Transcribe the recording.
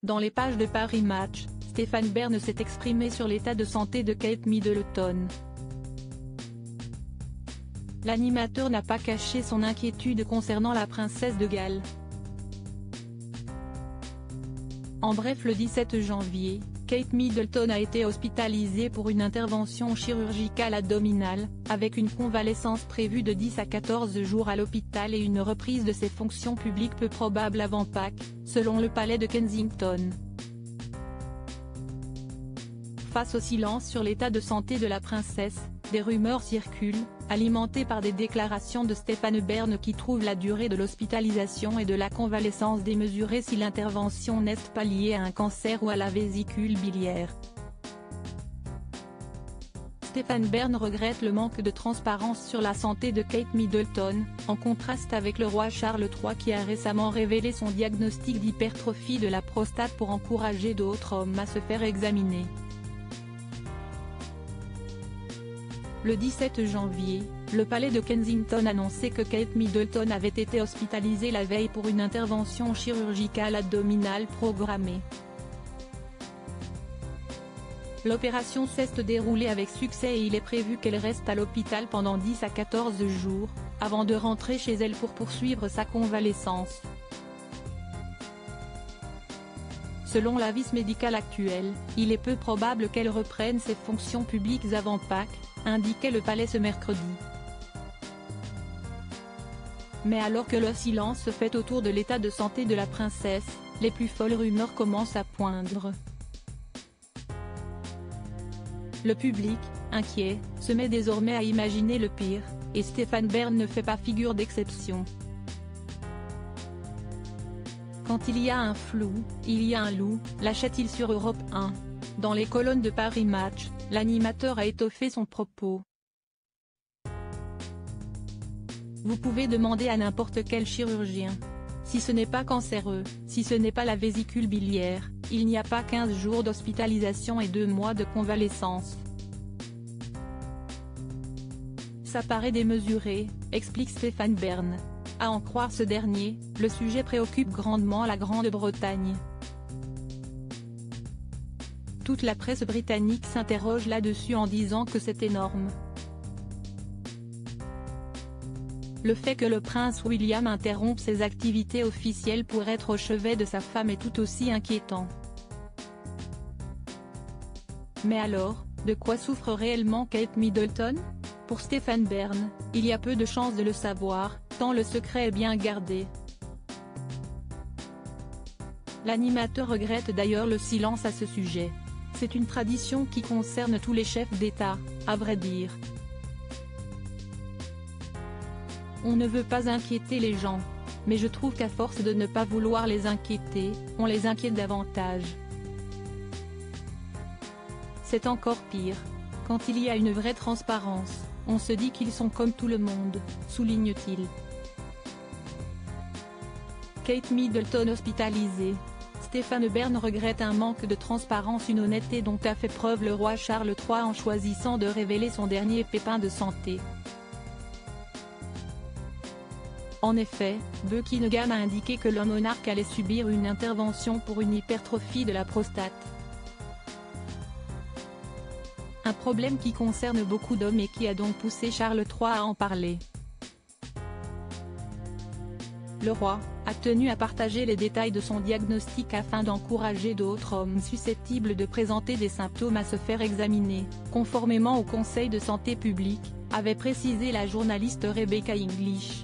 Dans les pages de Paris Match, Stéphane Bern s'est exprimé sur l'état de santé de Kate Middleton. L'animateur n'a pas caché son inquiétude concernant la princesse de Galles. En bref, le 17 janvier, Kate Middleton a été hospitalisée pour une intervention chirurgicale abdominale, avec une convalescence prévue de 10 à 14 jours à l'hôpital et une reprise de ses fonctions publiques peu probable avant Pâques, selon le palais de Kensington. Face au silence sur l'état de santé de la princesse, des rumeurs circulent, alimentées par des déclarations de Stéphane Bern qui trouvent la durée de l'hospitalisation et de la convalescence démesurée si l'intervention n'est pas liée à un cancer ou à la vésicule biliaire. Stéphane Bern regrette le manque de transparence sur la santé de Kate Middleton, en contraste avec le roi Charles III qui a récemment révélé son diagnostic d'hypertrophie de la prostate pour encourager d'autres hommes à se faire examiner. Le 17 janvier, le palais de Kensington annonçait que Kate Middleton avait été hospitalisée la veille pour une intervention chirurgicale abdominale programmée. L'opération s'est déroulée avec succès et il est prévu qu'elle reste à l'hôpital pendant 10 à 14 jours, avant de rentrer chez elle pour poursuivre sa convalescence. Selon l'avis médical actuel, il est peu probable qu'elle reprenne ses fonctions publiques avant Pâques, indiquait le palais ce mercredi. Mais alors que le silence se fait autour de l'état de santé de la princesse, les plus folles rumeurs commencent à poindre. Le public, inquiet, se met désormais à imaginer le pire, et Stéphane Bern ne fait pas figure d'exception. Quand il y a un flou, il y a un loup, lâchait-il sur Europe 1. Dans les colonnes de Paris Match, l'animateur a étoffé son propos. Vous pouvez demander à n'importe quel chirurgien. Si ce n'est pas cancéreux, si ce n'est pas la vésicule biliaire, il n'y a pas 15 jours d'hospitalisation et 2 mois de convalescence. Ça paraît démesuré, explique Stéphane Bern. À en croire ce dernier, le sujet préoccupe grandement la Grande-Bretagne. Toute la presse britannique s'interroge là-dessus en disant que c'est énorme. Le fait que le prince William interrompe ses activités officielles pour être au chevet de sa femme est tout aussi inquiétant. Mais alors, de quoi souffre réellement Kate Middleton? Pour Stéphane Bern, il y a peu de chances de le savoir, tant le secret est bien gardé. L'animateur regrette d'ailleurs le silence à ce sujet. C'est une tradition qui concerne tous les chefs d'État, à vrai dire. On ne veut pas inquiéter les gens. Mais je trouve qu'à force de ne pas vouloir les inquiéter, on les inquiète davantage. C'est encore pire. Quand il y a une vraie transparence, on se dit qu'ils sont comme tout le monde, souligne-t-il. Kate Middleton hospitalisée. Stéphane Bern regrette un manque de transparence, une honnêteté dont a fait preuve le roi Charles III en choisissant de révéler son dernier pépin de santé. En effet, Buckingham a indiqué que le monarque allait subir une intervention pour une hypertrophie de la prostate. Un problème qui concerne beaucoup d'hommes et qui a donc poussé Charles III à en parler. Le roi a tenu à partager les détails de son diagnostic afin d'encourager d'autres hommes susceptibles de présenter des symptômes à se faire examiner, conformément au Conseil de santé publique, avait précisé la journaliste Rebecca English.